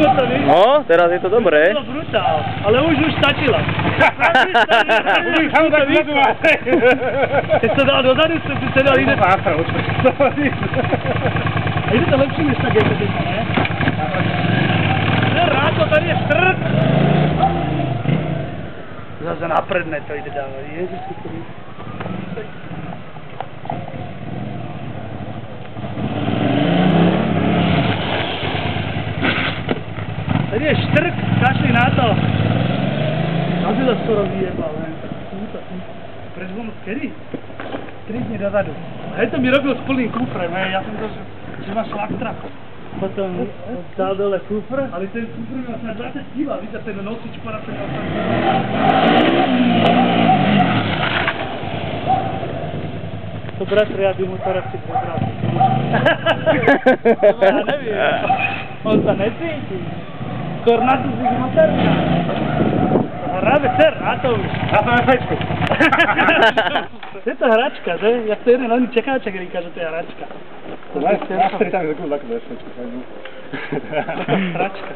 vymotaný. No, teraz je to dobré. To brutál, ale už stačila. Keď sa dal dozadu, sa dal ide. A ide to lepšie než tak GT, ne? Ráko, tady je strk. Zase napredne to ide dávať, Ježiši Kriste. Tady je štrk, kašli na to. Aby to skoro vyjebal, ne? Pred dvom, kedy? 3 dní dozadu. Hej, to mi robil s plným kufrem, hej, ja som to, že má šlaktra. Potom dal dole kufr, ale ten kufr mal na 20 kg, víte, ten nosič poracený mal tam. To bratr, ja by mu to radši prebral. Ja neviem, on sa necíti. Skôr na to zvýš motorka. Hráme ser, a to už. Na to je fečku. Je to hračka, že? Jak to jeden len čekáček říká, že to je hračka. Na stretám, že takú fečku. Hračka.